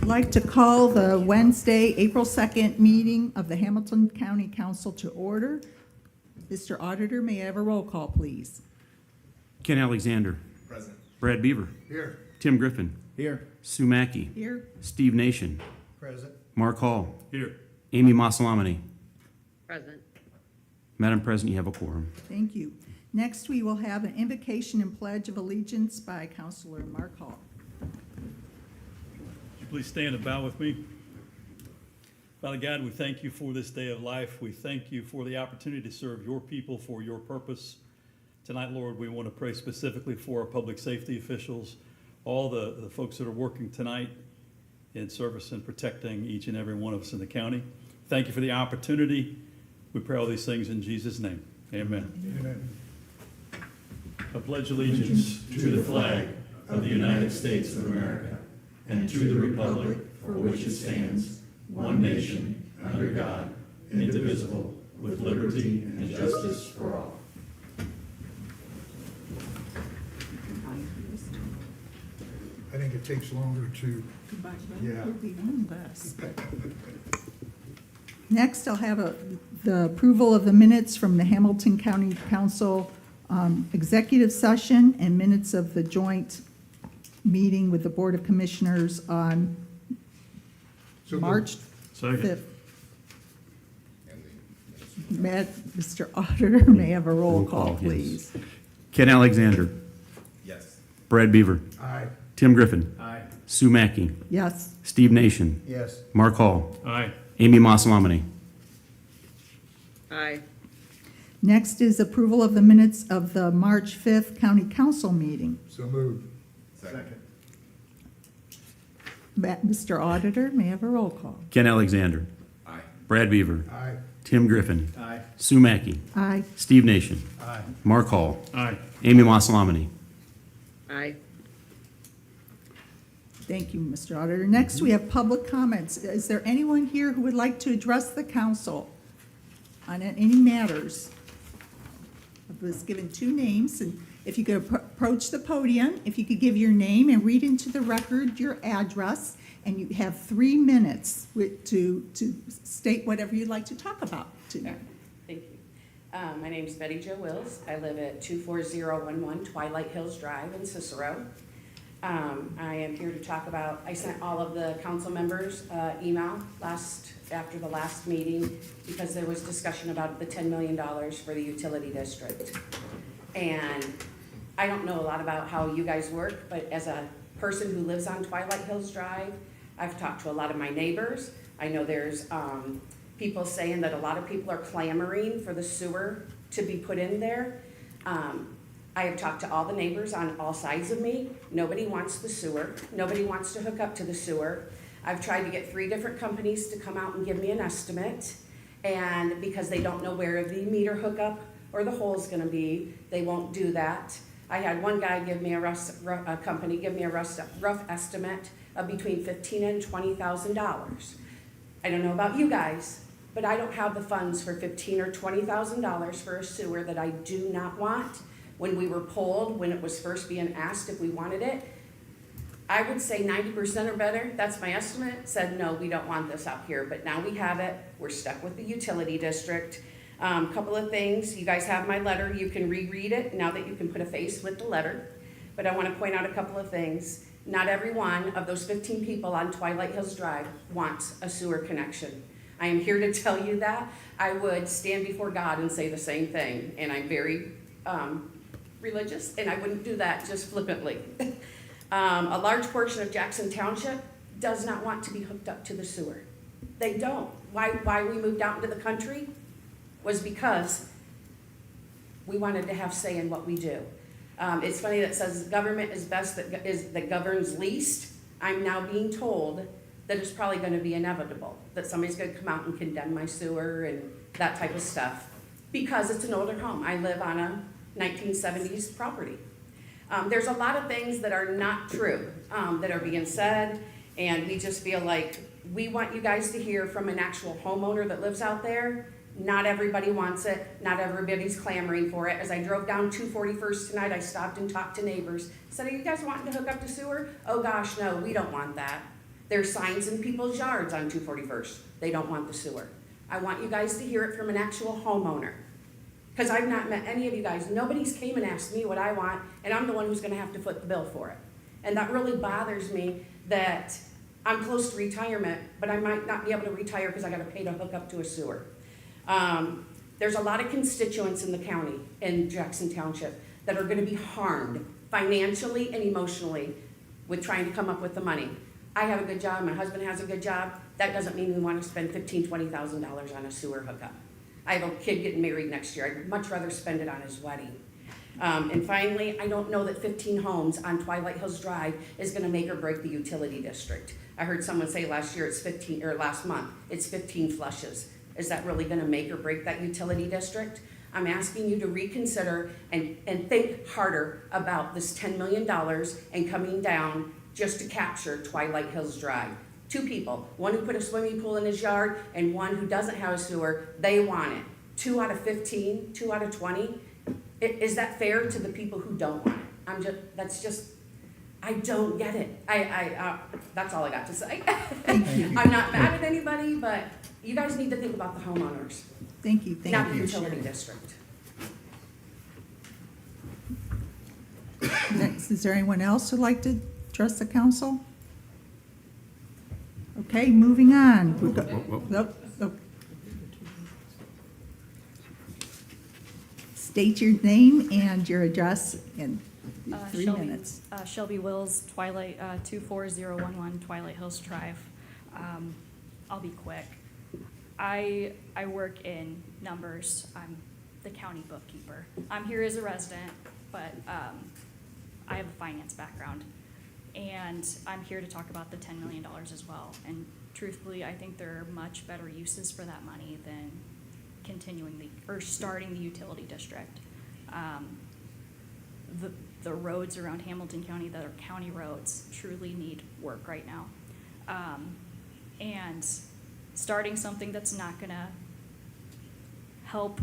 I'd like to call the Wednesday, April 2nd meeting of the Hamilton County Council to order. Mr. Auditor, may I have a roll call, please? Ken Alexander. Present. Brad Beaver. Here. Tim Griffin. Here. Sue Mackey. Here. Steve Nation. Present. Mark Hall. Here. Amy Masalamani. Present. Madam President, you have a quorum. Thank you. Next, we will have an invocation and pledge of allegiance by Councilor Mark Hall. Would you please stand and bow with me? Father God, we thank you for this day of life. We thank you for the opportunity to serve your people for your purpose. Tonight, Lord, we want to pray specifically for our public safety officials, all the folks that are working tonight in service and protecting each and every one of us in the county. Thank you for the opportunity. We pray all these things in Jesus' name. Amen. Amen. I pledge allegiance to the flag of the United States of America and to the republic for which it stands, one nation, under God, indivisible, with liberty and justice for all. I think it takes longer to, Yeah. Next, I'll have the approval of the minutes from the Hamilton County Council executive session and minutes of the joint meeting with the Board of Commissioners on so March Second. 5th. Mr. Auditor, may I have a roll call, yes. please? Ken Alexander. Yes. Brad Beaver. Aye. Tim Griffin. Aye. Sue Mackey. Yes. Steve Nation. Yes. Mark Hall. Aye. Amy Masalamani. Aye. Next is approval of the minutes of the March 5th County Council meeting. So moved. Second. Mr. Auditor, may I have a roll call? Ken Alexander. Aye. Brad Beaver. Aye. Tim Griffin. Aye. Sue Mackey. Aye. Steve Nation. Aye. Mark Hall. Aye. Amy Masalamani. Aye. Thank you, Mr. Auditor. Next, we have public comments. Is there anyone here who would like to address the council on any matters? I was given two names, and if you could approach the podium, if you could give your name and read into the record your address, and you have 3 minutes to state whatever you'd like to talk about tonight. Thank you. My name is Betty Jo Wills. I live at 24011 Twilight Hills Drive in Cicero. I am here to talk about, I sent all of the council members email after the last meeting because there was discussion about the $10 million for the utility district. And I don't know a lot about how you guys work, but as a person who lives on Twilight Hills Drive, I've talked to a lot of my neighbors. I know there's people saying that a lot of people are clamoring for the sewer to be put in there. I have talked to all the neighbors on all sides of me. Nobody wants the sewer. Nobody wants to hook up to the sewer. I've tried to get 3 different companies to come out and give me an estimate. And because they don't know where the meter hookup or the hole's gonna be, they won't do that. I had one guy give me a company give me a rough estimate of between $15,000 and $20,000. I don't know about you guys, but I don't have the funds for $15,000 or $20,000 for a sewer that I do not want. When we were polled, when it was first being asked if we wanted it, I would say 90% or better, that's my estimate, said no, we don't want this out here. But now we have it, we're stuck with the utility district. Couple of things, you guys have my letter, you can reread it now that you can put a face with the letter. But I want to point out a couple of things. Not every one of those 15 people on Twilight Hills Drive wants a sewer connection. I am here to tell you that. I would stand before God and say the same thing, and I'm very religious, and I wouldn't do that just flippantly. A large portion of Jackson Township does not want to be hooked up to the sewer. They don't. Why we moved out into the country was because we wanted to have say in what we do. It's funny that it says government is best that governs least. I'm now being told that it's probably going to be inevitable, that somebody's going to come out and condemn my sewer and that type of stuff because it's an older home. I live on a 1970s property. There's a lot of things that are not true that are being said, and we just feel like we want you guys to hear from an actual homeowner that lives out there. Not everybody wants it. Not everybody's clamoring for it. As I drove down 241st tonight, I stopped and talked to neighbors. I said, are you guys wanting to hook up to sewer? Oh gosh, no, we don't want that. There's signs in people's yards on 241st. They don't want the sewer. I want you guys to hear it from an actual homeowner. Because I've not met any of you guys. Nobody's came and asked me what I want, and I'm the one who's gonna have to foot the bill for it. And that really bothers me that I'm close to retirement, but I might not be able to retire because I gotta pay to hook up to a sewer. There's a lot of constituents in the county, in Jackson Township, that are gonna be harmed financially and emotionally with trying to come up with the money. I have a good job, my husband has a good job. That doesn't mean we wanna spend $15,000, $20,000 on a sewer hookup. I have a kid getting married next year. I'd much rather spend it on his wedding. And finally, I don't know that 15 homes on Twilight Hills Drive is gonna make or break the utility district. I heard someone say last month, it's 15 flushes. Is that really gonna make or break that utility district? I'm asking you to reconsider and think harder about this $10 million and coming down just to capture Twilight Hills Drive. Two people, one who put a swimming pool in his yard and one who doesn't have a sewer, they want it. 2 out of 15, 2 out of 20. Is that fair to the people who don't want it? I don't get it. That's all I got to say. I'm not mad at anybody, but you guys need to think about the homeowners, Thank you, not the thank you. utility district. Next, is there anyone else who'd like to address the council? Okay, moving on. We've got- Nope, nope. State your name and your address in 3 Shelby- minutes. Shelby Wills, Twilight, 24011 Twilight Hills Drive. I'll be quick. I work in numbers. I'm the county bookkeeper. I'm here as a resident, but I have a finance background. And I'm here to talk about the $10 million as well. And truthfully, I think there are much better uses for that money than starting the utility district. The roads around Hamilton County that are county roads truly need work right now. And starting something that's not gonna help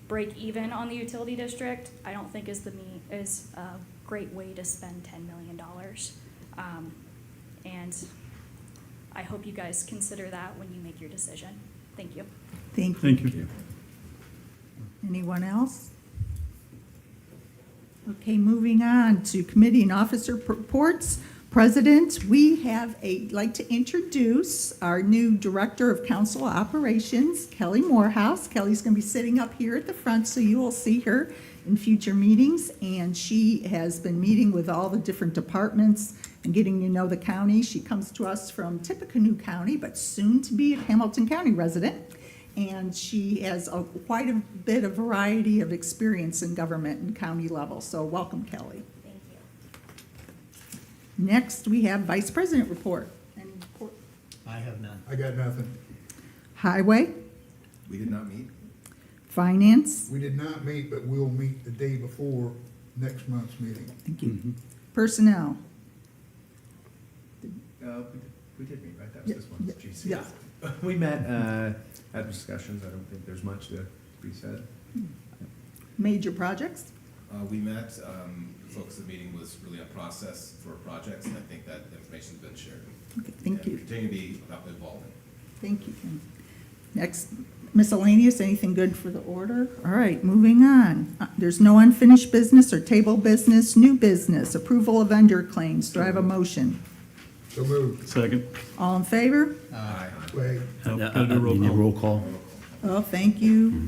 break even on the utility district, I don't think is a great way to spend $10 million. And I hope you guys consider that when you make your decision. Thank you. Thank you. Thank you. Anyone else? Okay, moving on to committee and officer reports. President, like to introduce our new Director of Council Operations, Kelly Morehouse. Kelly's going to be sitting up here at the front, so you will see her in future meetings. And she has been meeting with all the different departments and getting to know the county. She comes to us from Tippecanoe County, but soon to be a Hamilton County resident. And she has quite a bit of variety of experience in government and county level. So welcome, Kelly. Thank you. Next, we have Vice President report. Any report? I have none. I got nothing. Highway, We did not meet. Finance, We did not meet, but we'll meet the day before next month's meeting. thank you. Personnel, We did meet, right? That was this one's GC. yeah. We met, had discussions. I don't think there's much to be said. Major projects, We met, the focus of the meeting was really a process for projects, and I think that information's been shared. okay, thank And you, continue to be involved in. thank you, Ken. Next, miscellaneous, anything good for the order? All right, moving on. There's no unfinished business or table business, new business, approval of vendor claims. Do I have a motion? So moved. Second. All in favor? Aye. Wait, Gotta do roll You need a call. roll call? Oh, thank you.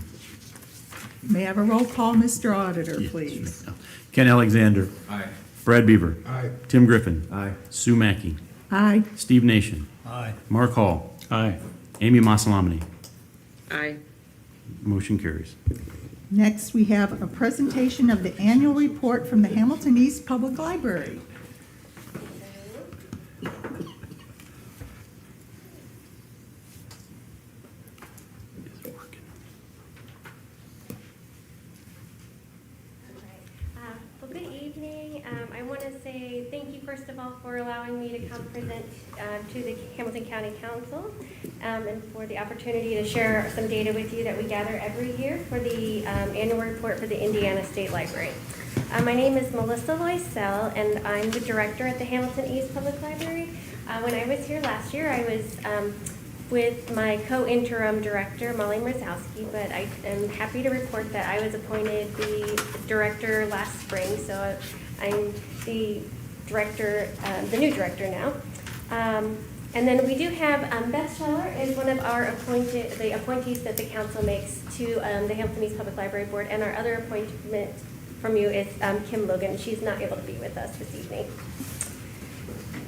May I have a roll call, Mr. Auditor, please? Ken Alexander, Aye. Brad Beaver, aye. Tim Griffin, Aye. Sue Mackey, Aye. Steve Nation, Aye. Mark Hall, Aye. Amy Masalamany. Aye. Motion carries. Next, we have a presentation of the annual report from the Hamilton East Public Library. Well, good evening. I want to say thank you, first of all, for allowing me to come present to the Hamilton County Council and for the opportunity to share some data with you that we gather every year for the annual report for the Indiana State Library. My name is Melissa Loisel, and I'm the director at the Hamilton East Public Library. When I was here last year, I was with my co-interim director, Molly Marzowski, but I am happy to report that I was appointed the director last spring, so I'm the director, the new director now. And then we do have Beth Scheller is one of our the appointees that the council makes to the Hamilton East Public Library Board, and our other appointment from you is Kim Logan. She's not able to be with us this evening.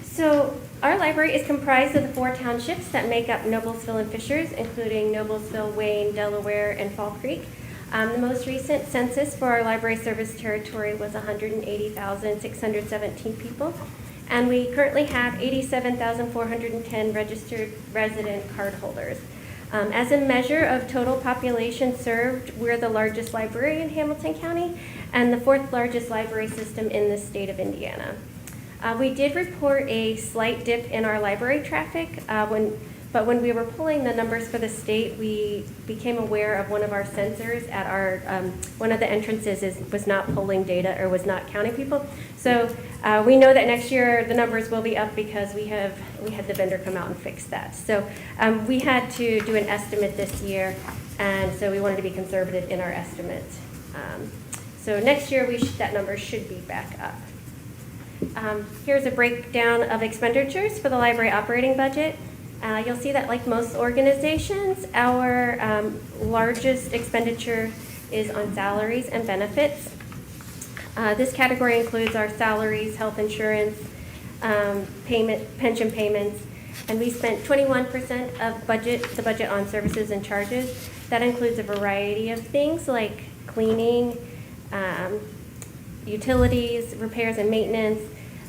So our library is comprised of the 4 townships that make up Noblesville and Fishers, including Noblesville, Wayne, Delaware, and Fall Creek. The most recent census for our library service territory was 180,617 people, and we currently have 87,410 registered resident card holders. As a measure of total population served, we're the largest library in Hamilton County and the 4th largest library system in the state of Indiana. We did report a slight dip in our library traffic, but when we were pulling the numbers for the state, we became aware of one of our sensors at our one of the entrances was not pulling data or was not counting people. So we know that next year the numbers will be up because we had the vendor come out and fix that. So we had to do an estimate this year, and so we wanted to be conservative in our estimates. So next year that number should be back up. Here's a breakdown of expenditures for the library operating budget. You'll see that, like most organizations, our largest expenditure is on salaries and benefits. This category includes our salaries, health insurance, pension payments, and we spent 21% of the budget on services and charges. That includes a variety of things like cleaning, utilities, repairs and maintenance,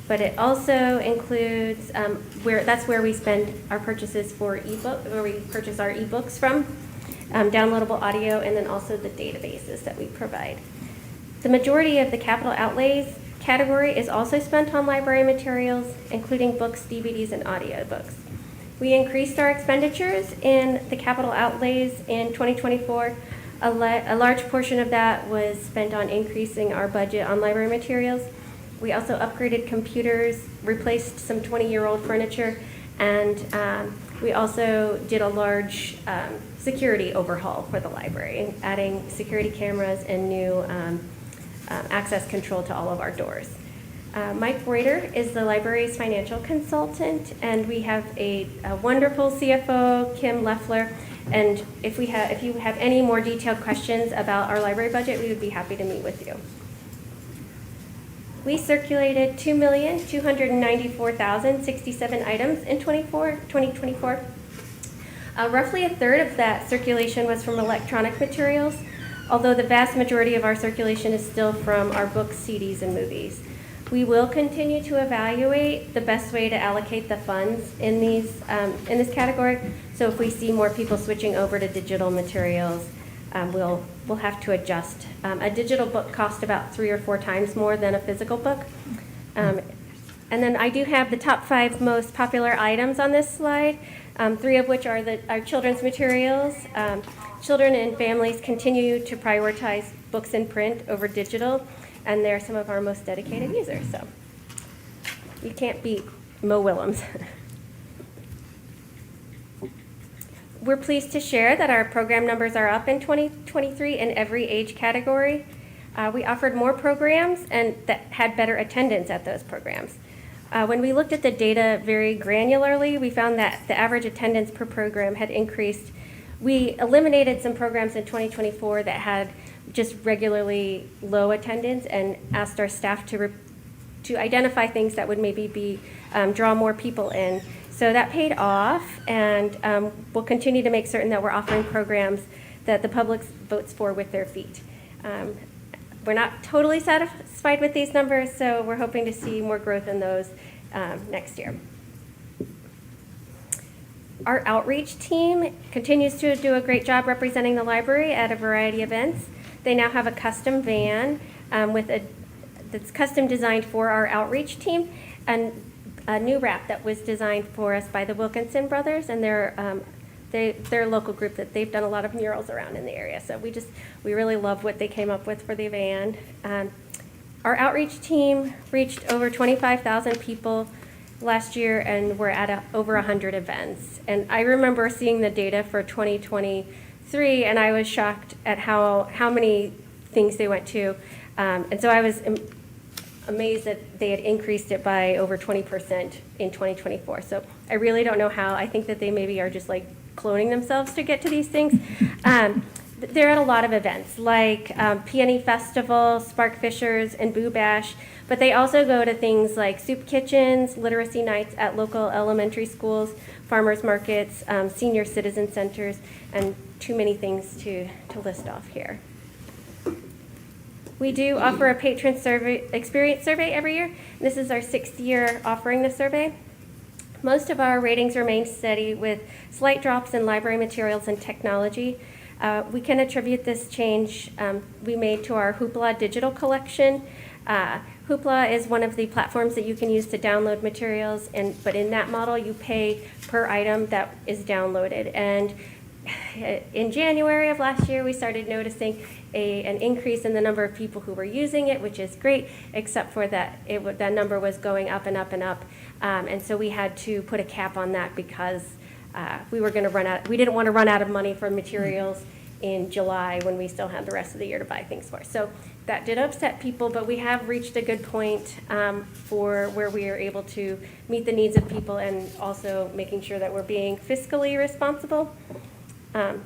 but it also includes that's where we spend our purchases for where we purchase our ebooks from, downloadable audio, and then also the databases that we provide. The majority of the capital outlays category is also spent on library materials, including books, DVDs, and audiobooks. We increased our expenditures in the capital outlays in 2024. A large portion of that was spent on increasing our budget on library materials. We also upgraded computers, replaced some 20-year-old furniture, and we also did a large security overhaul for the library, adding security cameras and new access control to all of our doors. Mike Reuter is the library's financial consultant, and we have a wonderful CFO, Kim Leffler. And if you have any more detailed questions about our library budget, we would be happy to meet with you. We circulated 2,294,067 items in 2024. Roughly a third of that circulation was from electronic materials, although the vast majority of our circulation is still from our books, CDs, and movies. We will continue to evaluate the best way to allocate the funds in this category. So if we see more people switching over to digital materials, we'll have to adjust. A digital book costs about 3 or 4 times more than a physical book. And then I do have the top 5 most popular items on this slide, 3 of which are our children's materials. Children and families continue to prioritize books in print over digital, and they're some of our most dedicated users. So you can't beat Mo Willems. We're pleased to share that our program numbers are up in 2023 in every age category. We offered more programs and that had better attendance at those programs. When we looked at the data very granularly, we found that the average attendance per program had increased. We eliminated some programs in 2024 that had just regularly low attendance and asked our staff to identify things that would maybe draw more people in. So that paid off, and we'll continue to make certain that we're offering programs that the public votes for with their feet. We're not totally satisfied with these numbers, so we're hoping to see more growth in those next year. Our outreach team continues to do a great job representing the library at a variety of events. They now have a custom van that's custom designed for our outreach team, and a new wrap that was designed for us by the Wilkinson brothers, and they're a local group that they've done a lot of murals around in the area. So we really love what they came up with for the van. Our outreach team reached over 25,000 people last year, and we're at over 100 events. And I remember seeing the data for 2023, and I was shocked at how many things they went to. And so I was amazed that they had increased it by over 20% in 2024. So I really don't know how. I think that they maybe are just like cloning themselves to get to these things. They're at a lot of events like Peony Festival, Spark Fishers, and Boo Bash, but they also go to things like soup kitchens, literacy nights at local elementary schools, farmers markets, senior citizen centers, and too many things to list off here. We do offer a patron experience survey every year. This is our 6th year offering the survey. Most of our ratings remain steady with slight drops in library materials and technology. We can attribute this change we made to our Hoopla digital collection. Hoopla is one of the platforms that you can use to download materials, but in that model you pay per item that is downloaded. And in January of last year, we started noticing an increase in the number of people who were using it, which is great, except for that that number was going up and up and up. And so we had to put a cap on that because we were going to run out. We didn't want to run out of money for materials in July when we still had the rest of the year to buy things for. So that did upset people, but we have reached a good point for where we are able to meet the needs of people and also making sure that we're being fiscally responsible.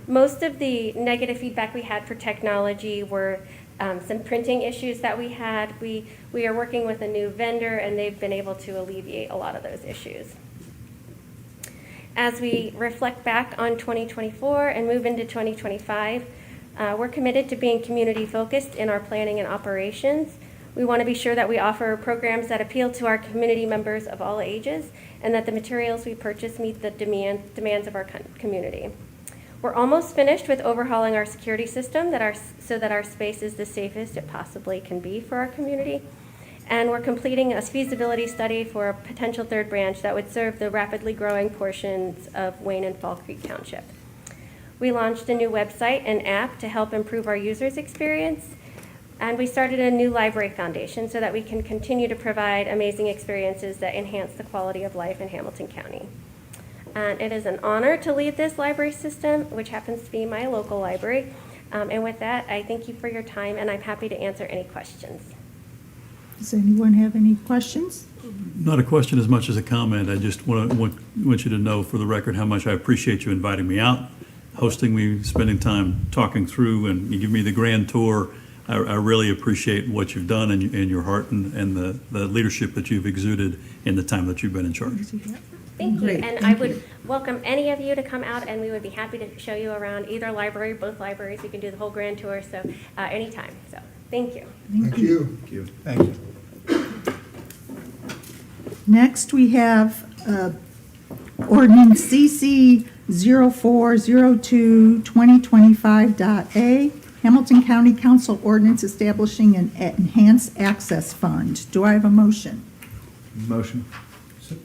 Most of the negative feedback we had for technology were some printing issues that we had. We are working with a new vendor, and they've been able to alleviate a lot of those issues. As we reflect back on 2024 and move into 2025, we're committed to being community-focused in our planning and operations. We want to be sure that we offer programs that appeal to our community members of all ages and that the materials we purchase meet the demands of our community. We're almost finished with overhauling our security system so that our space is the safest it possibly can be for our community. And we're completing a feasibility study for a potential third branch that would serve the rapidly growing portions of Wayne and Fall Creek Township. We launched a new website and app to help improve our users' experience. And we started a new library foundation so that we can continue to provide amazing experiences that enhance the quality of life in Hamilton County. And it is an honor to lead this library system, which happens to be my local library. And with that, I thank you for your time, and I'm happy to answer any questions. Does anyone have any questions? Not a question as much as a comment. I just want you to know for the record how much I appreciate you inviting me out, hosting me, spending time talking through, and you give me the grand tour. I really appreciate what you've done and your heart and the leadership that you've exuded in the time that you've been in charge. Thank you, Great, and thank I would you. welcome any of you to come out, and we would be happy to show you around either library, both libraries. We can do the whole grand tour, so anytime. So thank you. Thank you. Thank you. Thank you. Next, we have ordinance CC 0402-2025.a, Hamilton County Council ordinance establishing an enhanced access fund. Do I have a motion? Motion.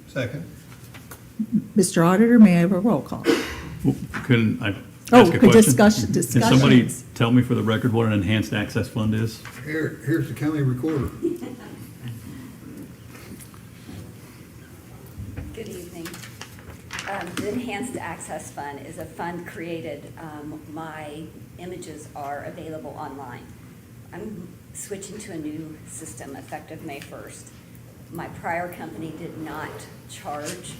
Second. Mr. Auditor, may I have a roll call? Can I Oh, ask a question? discussion, Can somebody discussions. tell me for the record what an enhanced access fund is? Here's the county recorder. Good evening. The Enhanced Access Fund is a fund created, my images are available online. I'm switching to a new system effective May 1st. My prior company did not charge,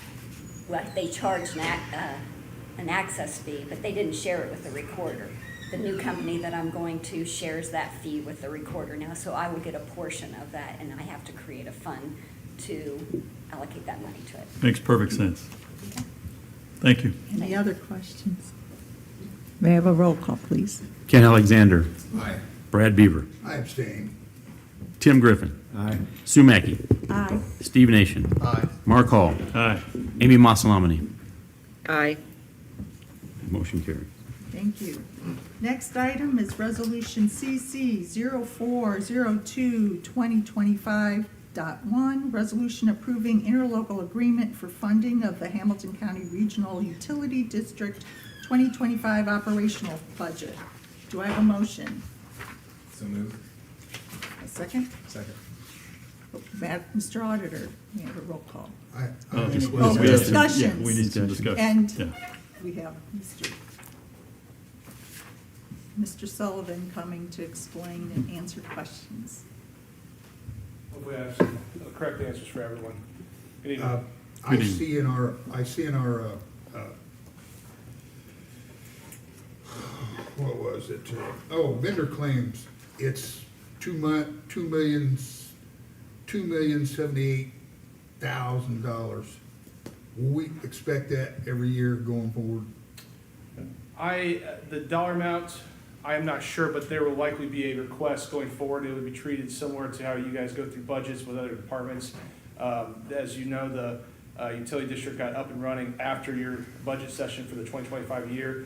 well, they charged an access fee, but they didn't share it with the recorder. The new company that I'm going to shares that fee with the recorder now, so I will get a portion of that, and I have to create a fund to allocate that money to it. Makes perfect sense. Thank you. Any other questions? May I have a roll call, please? Ken Alexander. Aye. Brad Beaver. I abstain. Tim Griffin. Aye. Sue Mackey. Aye. Steve Nation. Aye. Mark Hall. Aye. Amy Masalamani. Aye. Motion carries. Thank you. Next item is Resolution CC 0402-2025.1, resolution approving interlocal agreement for funding of the Hamilton County Regional Utility District 2025 operational budget. Do I have a motion? So moved. A second? Second. Mr. Auditor, we have a roll call. Oh, think it we was- have Oh, to- discussions. yeah, we need some discussion. And Yeah. we have Mr. Sullivan coming to explain and answer questions. Hopefully I have some correct answers for everyone. Good evening. I Good evening. see in our, what was it? Vendor claims, it's $2,078,000. Will we expect that every year going forward? The dollar amount, I am not sure, but there will likely be a request going forward. It would be treated similar to how you guys go through budgets with other departments. As you know, the utility district got up and running after your budget session for the 2025 year.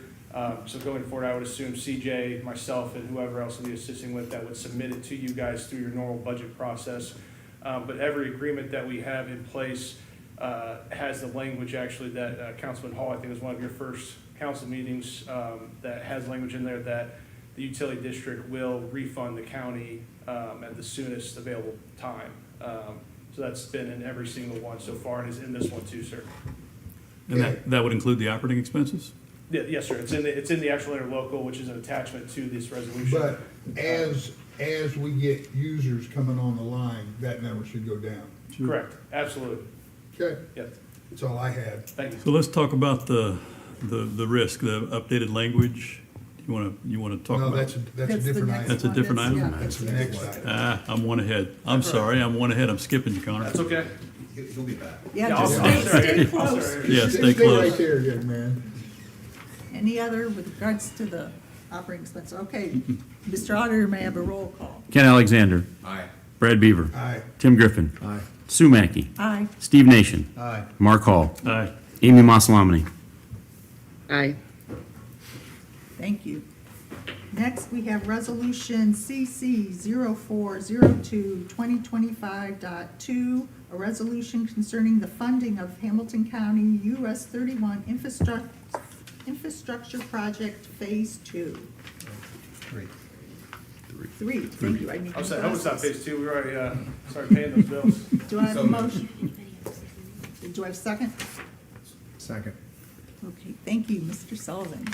So going forward, I would assume CJ, myself, and whoever else will be assisting with that would submit it to you guys through your normal budget process. But every agreement that we have in place has the language actually that Councilman Hall, I think, was one of your first council meetings, that has language in there that the utility district will refund the county at the soonest available time. So that's been in every single one so far, and is in this one too, sir. And that would include the operating expenses? Yeah, yes, sir. It's in the actual interlocal, which is an attachment to this resolution. But as we get users coming on the line, that number should go down. Correct, absolutely. Okay, Yep, that's all I had. thank you. So let's talk about the risk, the updated language. You want to talk No, about? that's a the different next item. That's a one. different item? Yeah. That's the next item. I'm one ahead. I'm sorry, I'm one ahead. I'm skipping you, Connor. That's okay. He'll be back. Yeah, Yeah, I'll just stay stay right here. I'll close. stay right here. Yeah, stay right close. there, young man. Any other with regards to the operating expense? Okay, Mr. Auditor may have a roll call. Ken Alexander. Aye. Brad Beaver. Aye. Tim Griffin. Aye. Sue Mackey. Aye. Steve Nation. Aye. Mark Hall. Aye. Amy Masalamany. Aye. Thank you. Next, we have Resolution CC 0402-2025.2, a resolution concerning the funding of Hamilton County US 31 Infrastructure Project Phase 2. Great. Three, thank you. I need I was saying, I was on glasses. phase two. We already started paying those bills. Do I have a So- motion? Do I have a second? Second. Okay, thank you, Mr. Sullivan.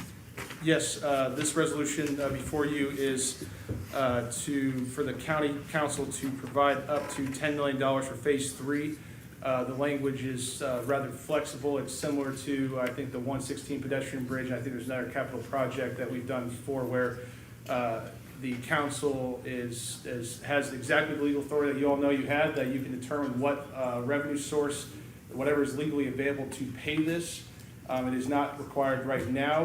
Yes, this resolution before you is for the county council to provide up to $10 million for phase three. The language is rather flexible. It's similar to, I think, the 116 pedestrian bridge. And I think there's another capital project that we've done before where the council has exactly the legal authority that you all know you have, that you can determine what revenue source, whatever is legally available to pay this. It is not required right now.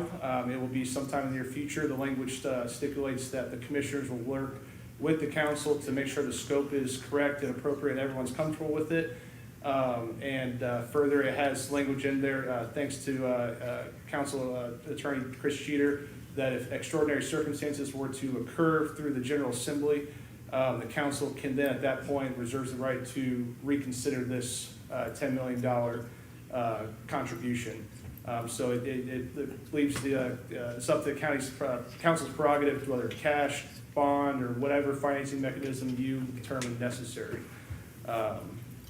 It will be sometime in the near future. The language stipulates that the commissioners will work with the council to make sure the scope is correct and appropriate, everyone's comfortable with it. Further, it has language in there, thanks to Council Attorney Chris Jeter, that if extraordinary circumstances were to occur through the General Assembly, the council can then at that point reserves the right to reconsider this $10 million contribution. So it leaves it's up to the council's prerogative, whether cash, bond, or whatever financing mechanism you determine necessary.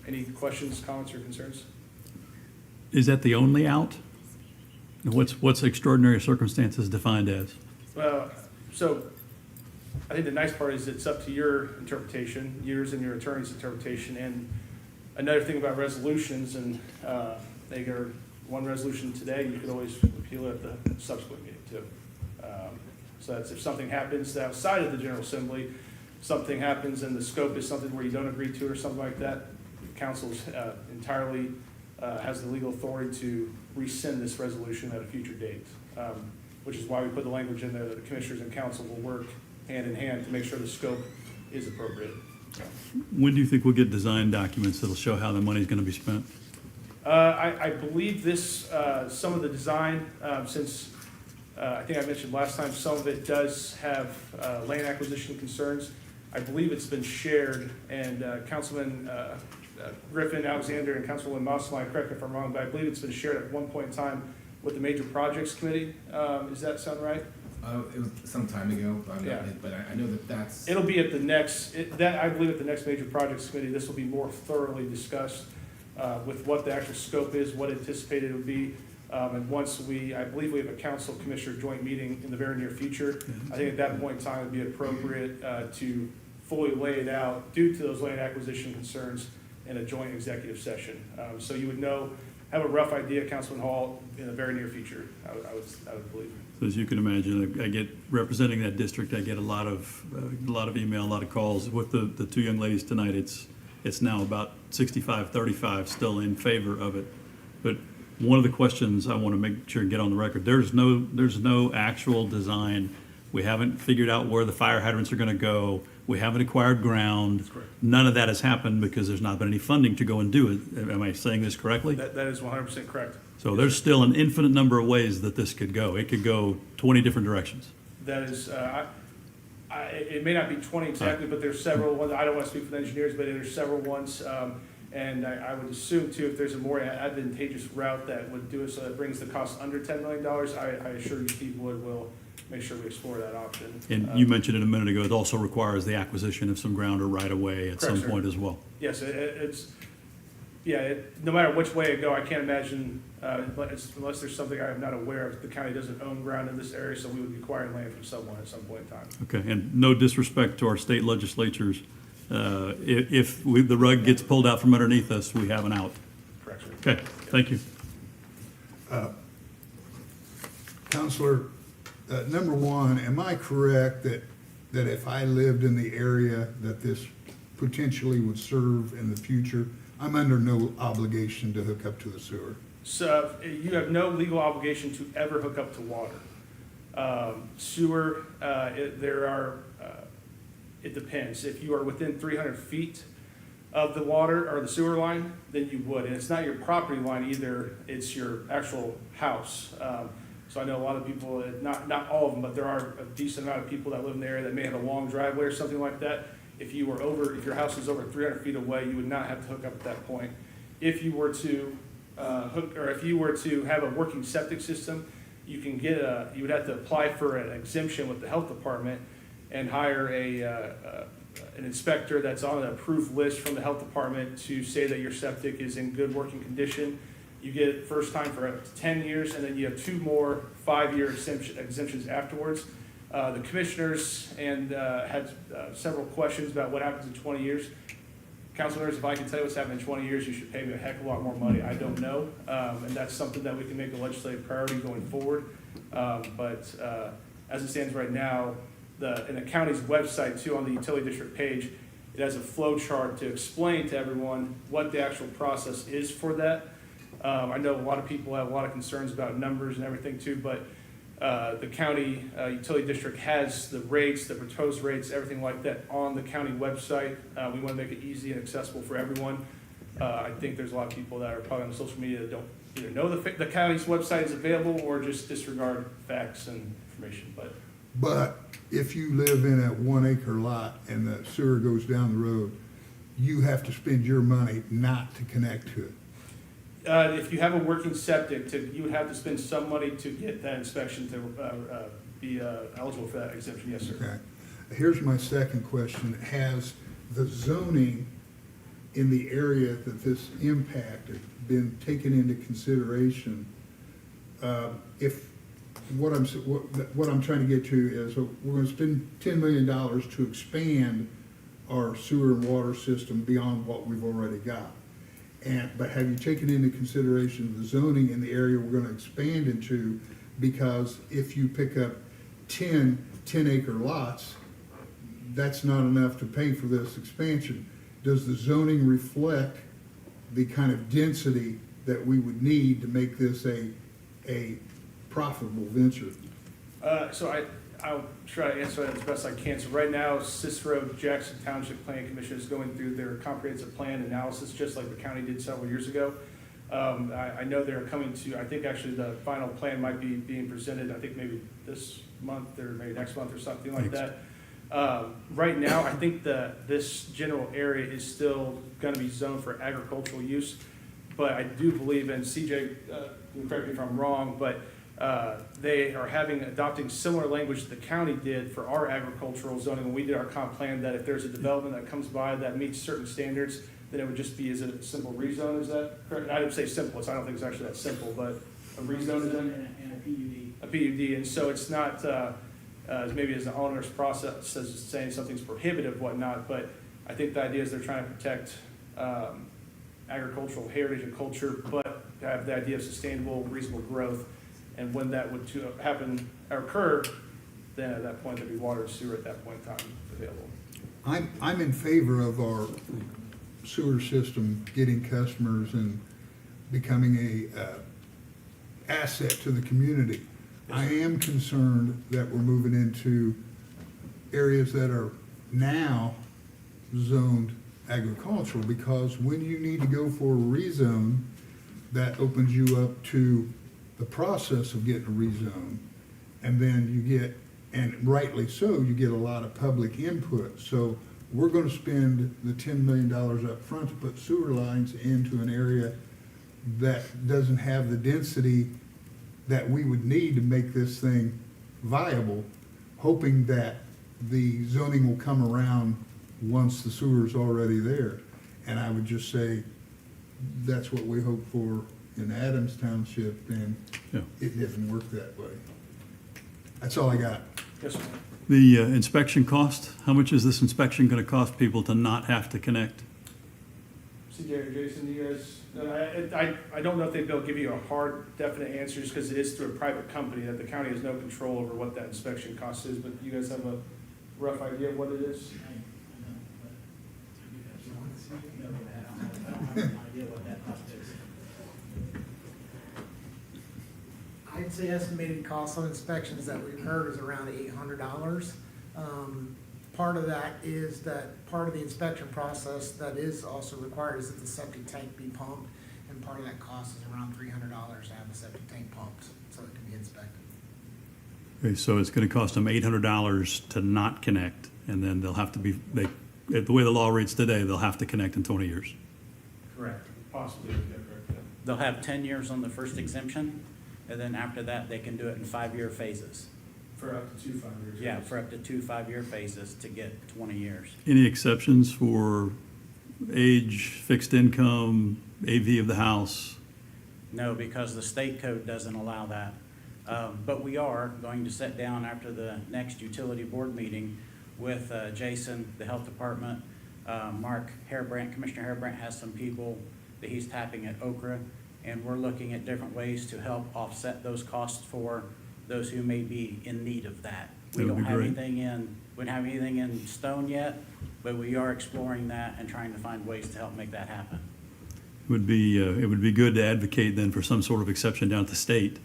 Any questions, comments, or concerns? Is that the only out? And what's extraordinary circumstances defined as? Well, so I think the nice part is it's up to your interpretation, yours and your attorney's interpretation. And another thing about resolutions, and they are one resolution today, you could always appeal it at the subsequent meeting too. So that's if something happens outside of the General Assembly, something happens and the scope is something where you don't agree to or something like that, the council entirely has the legal authority to rescind this resolution at a future date, which is why we put the language in there that the commissioners and council will work hand in hand to make sure the scope is appropriate. When do you think we'll get design documents that'll show how the money's going to be spent? I believe this, some of the design, since I think I mentioned last time, some of it does have land acquisition concerns. I believe it's been shared, and Councilman Griffin, Alexander, and Councilwoman Masalamany, correct me if I'm wrong, but I believe it's been shared at one point in time with the Major Projects Committee. Does that sound right? It was some time ago, Yeah. but I know that that's. It'll be at the next, I believe at the next major projects committee, this will be more thoroughly discussed with what the actual scope is, what anticipated it would be. And once I believe we have a council commissioner joint meeting in the very near future. I think at that point in time, it'd be appropriate to fully lay it out due to those land acquisition concerns in a joint executive session. So you would have a rough idea, Councilman Hall, in the very near future, I would believe. So as you can imagine, I get, representing that district, I get a lot of email, a lot of calls. With the two young ladies tonight, it's now about 65-35 still in favor of it. But one of the questions I want to make sure and get on the record, there's no actual design. We haven't figured out where the fire hydrants are going to go. We haven't acquired ground. That's correct. None of that has happened because there's not been any funding to go and do it. Am I saying this correctly? That is 100% correct. So there's still an infinite number of ways that this could go. It could go 20 different directions. That is, it may not be 20 exactly, but there's several ones. I don't want to speak for the engineers, but there's several ones. And I would assume too, if there's a more advantageous route that would do it so that brings the cost under $10 million, I assure you Steve Wood will make sure we explore that option. And you mentioned it a minute ago, it also requires the acquisition of some ground or right-of-way at some Correct, sir. point as well. Yes, no matter which way it go, I can't imagine, unless there's something I'm not aware of, the county doesn't own ground in this area, so we would be acquiring land from someone at some point in time. Okay, and no disrespect to our state legislatures, if the rug gets pulled out from underneath us, we have an out. Correct, sir. Okay, thank you. Counselor, number one, am I correct that if I lived in the area that this potentially would serve in the future, I'm under no obligation to hook up to the sewer? So you have no legal obligation to ever hook up to water. Sewer, it depends. If you are within 300 feet of the water or the sewer line, then you would. And it's not your property line either, it's your actual house. So I know a lot of people, not all of them, but there are a decent amount of people that live in the area that may have a long driveway or something like that. If your house is over 300 feet away, you would not have to hook up at that point. If you were to if you were to have a working septic system, you would have to apply for an exemption with the health department and hire an inspector that's on an approved list from the health department to say that your septic is in good working condition. You get it first time for up to 10 years, and then you have 2 more 5-year exemptions afterwards. The commissioners had several questions about what happens in 20 years. Councilors, if I can tell you what's happened in 20 years, you should pay me a heck of a lot more money. I don't know, and that's something that we can make a legislative priority going forward. But as it stands right now, in the county's website too, on the utility district page, it has a flow chart to explain to everyone what the actual process is for that. I know a lot of people have a lot of concerns about numbers and everything too, but the county utility district has the rates, the proposed rates, everything like that on the county website. We want to make it easy and accessible for everyone. I think there's a lot of people that are probably on social media that don't either know the county's website is available or just disregard facts and information. But if you live in a 1 acre lot and the sewer goes down the road, you have to spend your money not to connect to it. If you have a working septic, you would have to spend some money to get that inspection to be eligible for that exemption, yes, sir. Okay. Here's my second question. Has the zoning in the area that this impacted been taken into consideration? If what I'm trying to get to is we're going to spend $10 million to expand our sewer and water system beyond what we've already got. But have you taken into consideration the zoning in the area we're going to expand into? Because if you pick up 10 acre lots, that's not enough to pay for this expansion. Does the zoning reflect the kind of density that we would need to make this a profitable venture? So I'll try to answer that as best I can. So right now, Cicero Jackson Township Planning Commission is going through their comprehensive plan analysis, just like the county did several years ago. I know they're coming to, I think actually the final plan might be being presented, I think maybe this month or maybe next month or something like that. Right now, I think this general area is still going to be zoned for agricultural use, but I do believe, and CJ, correct me if I'm wrong, but They are adopting similar language that the county did for our agricultural zoning when we did our comp plan, that if there's a development that comes by that meets certain standards, then it would just be, is it a simple rezone, is that correct? I didn't say simple, I don't think it's actually that simple, but a rezone is then? And a PUD. A PUD, and so it's not, maybe as an onerous process, says saying something's prohibitive, whatnot, but I think the idea is they're trying to protect agricultural heritage and culture, but have the idea of sustainable, reasonable growth. And when that would happen or occur, then at that point, there'd be water and sewer at that point in time available. I'm in favor of our sewer system getting customers and becoming a asset to the community. I am concerned that we're moving into areas that are now zoned agricultural, because when you need to go for a rezone, that opens you up to the process of getting a rezone. And then you get, and rightly so, you get a lot of public input. So we're gonna spend the $10 million up front to put sewer lines into an area that doesn't have the density that we would need to make this thing viable, hoping that the zoning will come around once the sewer's already there. And I would just say, that's what we hope for in Adams Township, and Yeah. it didn't work that way. That's all I got. Yes, sir. The inspection cost, how much is this inspection going to cost people to not have to connect? CJ or Jason, you guys, I don't know if they'll give you a hard, definite answer, just because it is through a private company, that the county has no control over what that inspection cost is, but you guys have a rough idea of what it is? I'd say estimated cost on inspections that we've heard is around $800. Part of that is that part of the inspection process that is also required is that the septic tank be pumped, and part of that cost is around $300 to have the septic tank pumped so it can be inspected. Okay, so it's going to cost them $800 to not connect, and then they'll have to be, the way the law reads today, they'll have to connect in 20 years. Correct. Possibly, yeah, correct, yeah. They'll have 10 years on the first exemption, and then after that, they can do it in 5-year phases. For up to 2 5 years. Yeah, for up to 2 5-year phases to get 20 years. Any exceptions for age, fixed income, AV of the house? No, because the state code doesn't allow that. But we are going to sit down after the next utility board meeting with Jason, the health department. Mark Hairbrandt, Commissioner Hairbrandt has some people that he's tapping at Okra, and we're looking at different ways to help offset those costs for those who may be in need of that. We That would don't be have great. we don't have anything in stone yet, but we are exploring that and trying to find ways to help make that happen. It would be good to advocate then for some sort of exception down at the state,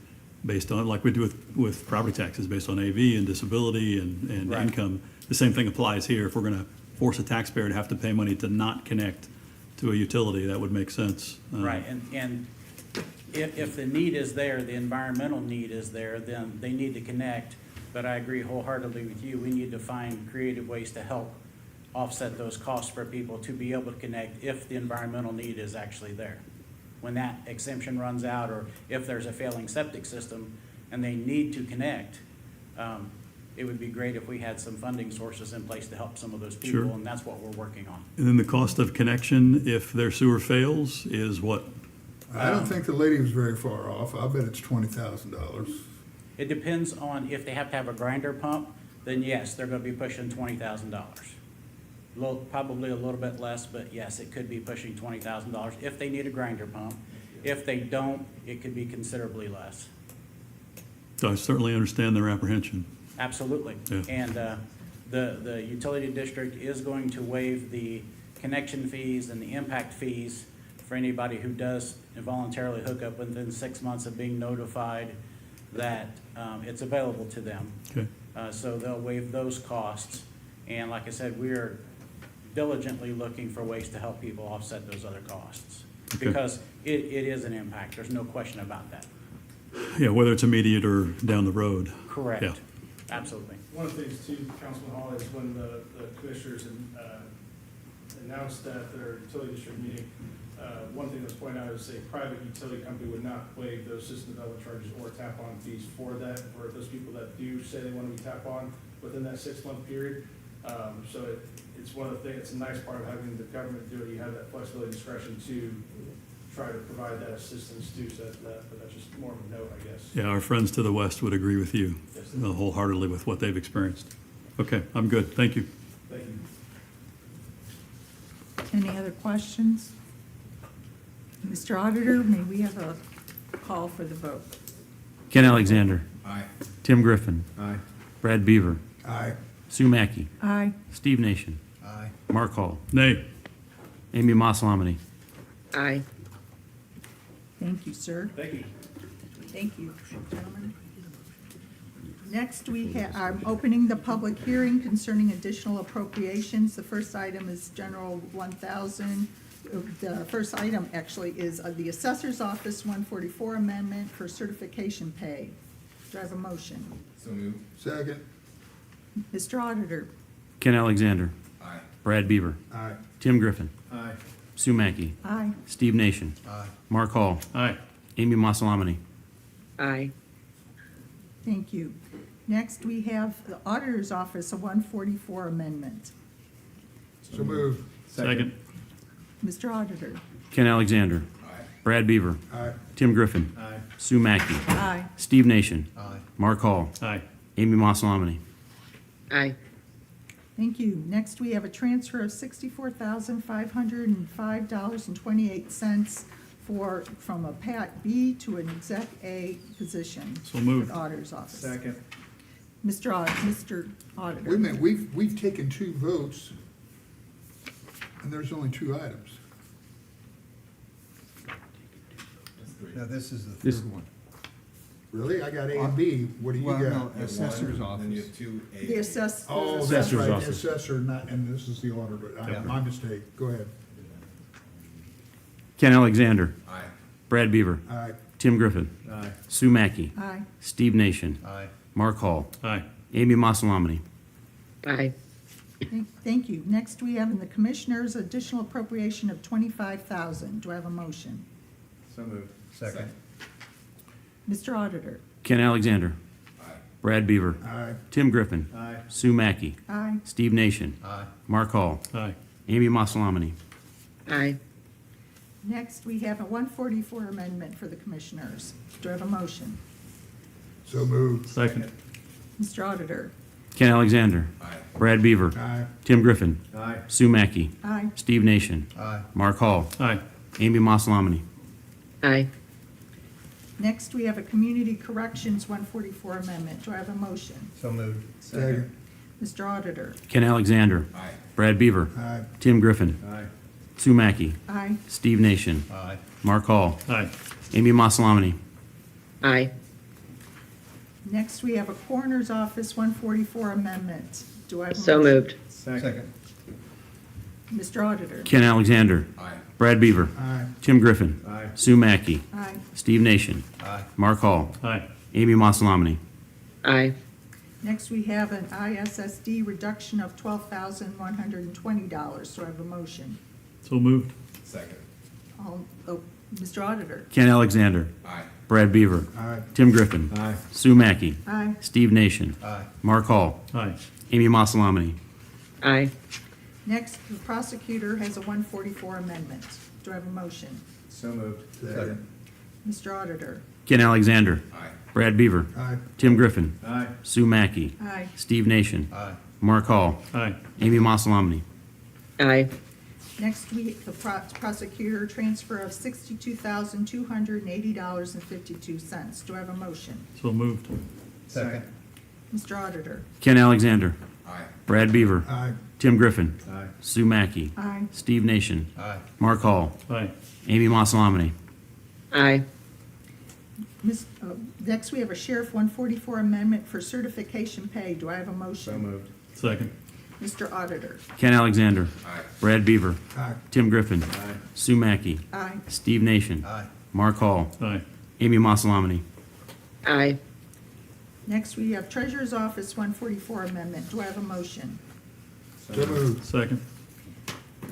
based on, like we do with property taxes, based on AV and disability and Right. income. The same thing applies here. If we're going to force a taxpayer to have to pay money to not connect to a utility, that would make sense. Right, and if the need is there, the environmental need is there, then they need to connect. But I agree wholeheartedly with you, we need to find creative ways to help offset those costs for people to be able to connect if the environmental need is actually there. When that exemption runs out, or if there's a failing septic system and they need to connect, it would be great if we had some funding sources in place to help some of those people, Sure. and that's what we're working on. And then the cost of connection, if their sewer fails, is what? I don't think the lady was very far off. I bet it's $20,000. It depends on if they have to have a grinder pump, then yes, they're gonna be pushing $20,000. Probably a little bit less, but yes, it could be pushing $20,000 if they need a grinder pump. If they don't, it could be considerably less. So I certainly understand their apprehension. Absolutely. Yeah. And the utility district is going to waive the connection fees and the impact fees for anybody who does voluntarily hook up within 6 months of being notified that it's available to them. Okay. So they'll waive those costs. And like I said, we are diligently looking for ways to help people offset those other costs. Okay. Because it is an impact, there's no question about that. Yeah, whether it's immediate or down the road. Correct. Yeah. Absolutely. One of the things too, Councilman Hall, is when the commissioners announced at their utility district meeting, one thing that's pointed out is a private utility company would not waive those system development charges or tap-on fees for that, for those people that do say they want to be tap-on within that 6-month period. So it's one of the things, it's a nice part of having the government do it. You have that flexibility and discretion to try to provide that assistance too, so but that's just more of a note, I guess. Yeah, our friends to the west would agree with you wholeheartedly with what they've experienced. Okay, I'm good. Thank you. Thank you. Any other questions? Mr. Auditor, may we have a call for the vote? Ken Alexander. Aye. Tim Griffin. Aye. Brad Beaver. Aye. Sue Mackey. Aye. Steve Nation. Aye. Mark Hall. Nay. Amy Masalamany. Aye. Thank you, sir. Thank you. Thank you, gentlemen. Next, I'm opening the public hearing concerning additional appropriations. The first item is General 1,000. The first item actually is the Assessor's Office 144 Amendment for certification pay. Do I have a motion? So moved. Second. Mr. Auditor? Ken Alexander. Aye. Brad Beaver. Aye. Tim Griffin. Aye. Sue Mackey. Aye. Steve Nation. Aye. Mark Hall. Aye. Amy Masalamany. Aye. Thank you. Next, we have the Auditor's Office, a 144 Amendment. So moved. Second. Mr. Auditor? Ken Alexander. Aye. Brad Beaver. Aye. Tim Griffin. Aye. Sue Mackey. Aye. Steve Nation. Aye. Mark Hall. Aye. Amy Masalamany. Aye. Thank you. Next, we have a transfer of $64,505.28 from a Pat B to an Exec A position. So moved. With Auditor's Office. Second. Mr. Auditor. Wait a minute, we've taken 2 votes, and there's only 2 items. That's 3. Now, this is the This- third one. Really? I got A and B. What do you Well, got? no, You have Assessor's one, Then you office. have 2 A. The assess. Oh, that's Assessor's right, office. assessor, not, and this is the auditor. Yeah. My mistake. Go ahead. Ken Alexander. Aye. Brad Beaver. Aye. Tim Griffin. Aye. Sue Mackey. Aye. Steve Nation. Aye. Mark Hall. Aye. Amy Masalamany. Aye. Thank you. Next, we have in the Commissioners, additional appropriation of $25,000. Do I have a motion? So moved. Second. Mr. Auditor? Ken Alexander. Aye. Brad Beaver. Aye. Tim Griffin. Aye. Sue Mackey. Aye. Steve Nation. Aye. Mark Hall. Aye. Amy Masalamany. Aye. Next, we have a 144 amendment for the Commissioners. Do I have a motion? So moved. Second. Mr. Auditor? Ken Alexander. Aye. Brad Beaver. Aye. Tim Griffin. Aye. Sue Mackey. Aye. Steve Nation. Aye. Mark Hall. Aye. Amy Masalamany. Aye. Next, we have a Community Corrections 144 amendment. Do I have a motion? So moved. Second. Mr. Auditor? Ken Alexander. Aye. Brad Beaver. Aye. Tim Griffin. Aye. Sue Mackey. Aye. Steve Nation. Aye. Mark Hall. Aye. Amy Masalamany. Aye. Next, we have a Coroner's Office 144 amendment. Do I have a motion? So moved. Second. Mr. Auditor? Ken Alexander. Aye. Brad Beaver. Aye. Tim Griffin. Aye. Sue Mackey. Aye. Steve Nation. Aye. Mark Hall. Aye. Amy Masalamany. Aye. Next, we have an ISSD reduction of $12,120. Do I have a motion? So moved. Second. Mr. Auditor? Ken Alexander. Aye. Brad Beaver. Aye. Tim Griffin. Aye. Sue Mackey. Aye. Steve Nation. Aye. Mark Hall. Aye. Amy Masalamany. Aye. Next, the prosecutor has a 144 amendment. Do I have a motion? So moved. Second. Mr. Auditor? Ken Alexander. Aye. Brad Beaver. Aye. Tim Griffin. Aye. Sue Mackey. Aye. Steve Nation. Aye. Mark Hall. Aye. Amy Masalamany. Aye. Next, the prosecutor transfer of $62,280.52. Do I have a motion? So moved. Second. Mr. Auditor? Ken Alexander. Aye. Brad Beaver. Aye. Tim Griffin. Aye. Sue Mackey. Aye. Steve Nation. Aye. Mark Hall. Aye. Amy Masalamany. Aye. Next, we have a Sheriff 144 amendment for certification pay. Do I have a motion? So moved. Second. Mr. Auditor? Ken Alexander. Aye. Brad Beaver. Aye. Tim Griffin. Aye. Sue Mackey. Aye. Steve Nation. Aye. Mark Hall. Aye. Amy Masalamany. Aye. Next, we have Treasurer's Office 144 amendment. Do I have a motion? So moved. Second.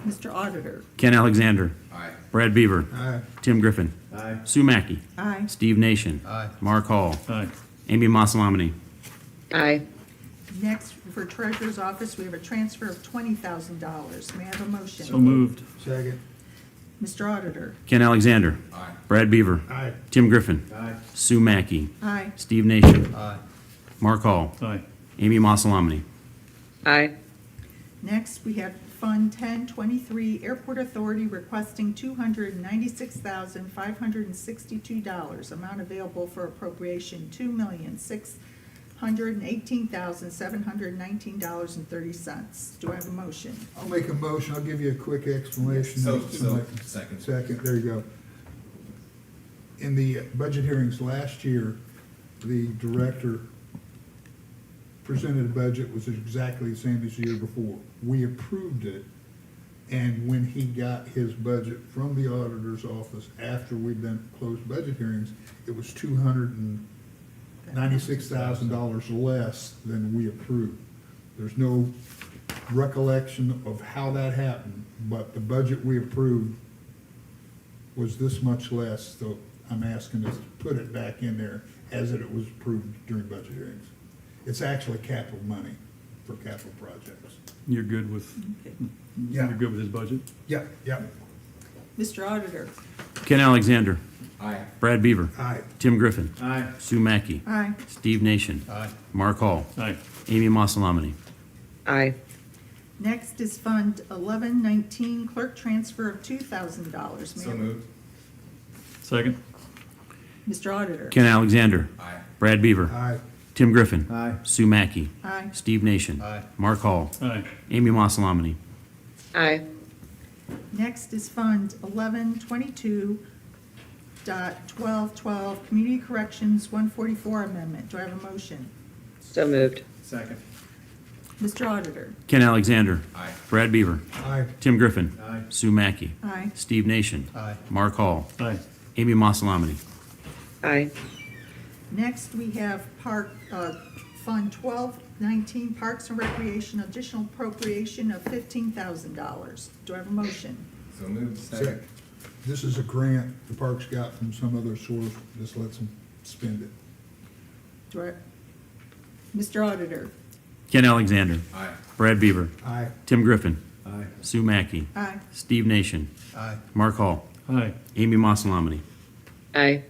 Mr. Auditor? Ken Alexander. Aye. Brad Beaver. Aye. Tim Griffin. Aye. Sue Mackey. Aye. Steve Nation. Aye. Mark Hall. Aye. Amy Masalamany. Aye. Next, for Treasurer's Office, we have a transfer of $20,000. May I have a motion? So moved. Second. Mr. Auditor? Ken Alexander. Aye. Brad Beaver. Aye. Tim Griffin. Aye. Sue Mackey. Aye. Steve Nation. Aye. Mark Hall. Aye. Amy Masalamany. Aye. Next, we have Fund 1023, Airport Authority requesting $296,562. Amount available for appropriation, $2,618,719.30. Do I have a motion? I'll make a motion, I'll give you a quick explanation. Second. Second, there you go. In the budget hearings last year, the director presented a budget was exactly the same as the year before. We approved it, and when he got his budget from the auditor's office after we'd done closed budget hearings, it was $296,000 less than we approved. There's no recollection of how that happened, but the budget we approved was this much less, so I'm asking us to put it back in there as it was approved during budget hearings. It's actually capital money for capital projects. You're good with, Okay. you're good with his budget? Yeah, yeah. Mr. Auditor? Ken Alexander. Aye. Brad Beaver. Aye. Tim Griffin. Aye. Sue Mackey. Aye. Steve Nation. Aye. Mark Hall. Aye. Amy Masalamany. Aye. Next is Fund 1119, Clerk Transfer of $2,000. May I So have- moved. Second? Mr. Auditor? Ken Alexander. Aye. Brad Beaver. Aye. Tim Griffin. Aye. Sue Mackey. Aye. Steve Nation. Aye. Mark Hall. Aye. Amy Masalamany. Aye. Next is Fund 1122.1212, Community Corrections 144 Amendment. Do I have a motion? So moved. Second. Mr. Auditor? Ken Alexander. Aye. Brad Beaver. Aye. Tim Griffin. Aye. Sue Mackey. Aye. Steve Nation. Aye. Mark Hall. Aye. Amy Masalamany. Aye. Next, we have Fund 1219, Parks and Recreation, additional appropriation of $15,000. Do I have a motion? So moved. Second. This is a grant the parks got from some other source, this lets them spend it. Do I, Mr. Auditor? Ken Alexander. Aye. Brad Beaver. Aye. Tim Griffin. Aye. Sue Mackey. Aye. Steve Nation. Aye. Mark Hall. Aye. Amy Masalamany. Aye.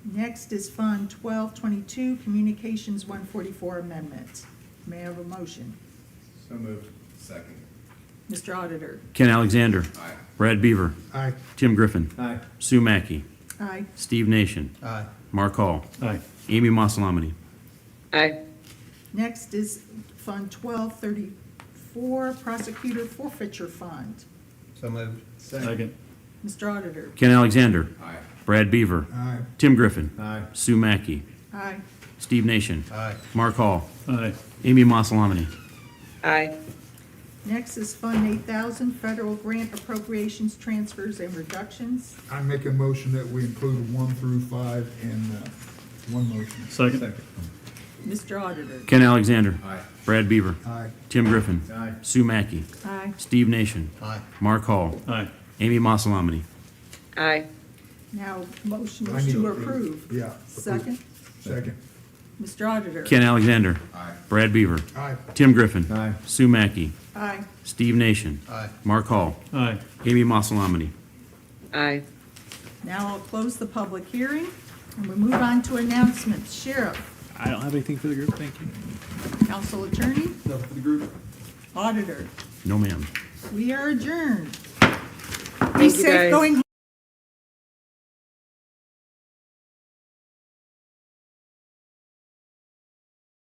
Next is Fund 1222, Communications 144 Amendment. May I have a motion? So moved. Second. Mr. Auditor? Ken Alexander. Aye. Brad Beaver. Aye. Tim Griffin. Aye. Sue Mackey. Aye. Steve Nation. Aye. Mark Hall. Aye. Amy Masalamany. Aye. Next is Fund 1234, Prosecutor Forfeiture Fund. So moved. Second? Mr. Auditor? Ken Alexander. Aye. Brad Beaver. Aye. Tim Griffin. Aye. Sue Mackey. Aye. Steve Nation. Aye. Mark Hall. Aye. Amy Masalamany. Aye. Next is Fund 8000, Federal Grant Appropriations, Transfers, and Reductions. I make a motion that we include 1 through 5 in one motion. Second? Mr. Auditor? Ken Alexander. Aye. Brad Beaver. Aye. Tim Griffin. Aye. Sue Mackey. Aye. Steve Nation. Aye. Mark Hall. Aye. Amy Masalamany. Aye. Now, motion I is need to to approve. Yeah. approve. Second. Second. Mr. Auditor? Ken Alexander. Aye. Brad Beaver. Aye. Tim Griffin. Aye. Sue Mackey. Aye. Steve Nation. Aye. Mark Hall. Aye. Amy Masalamany. Aye. Now I'll close the public hearing, and we move on to announcements. Sheriff? I don't have anything for the group, thank you. Council Attorney? Nothing for the group. Auditor? No, ma'am. We are adjourned. Be Thank you, safe guys. going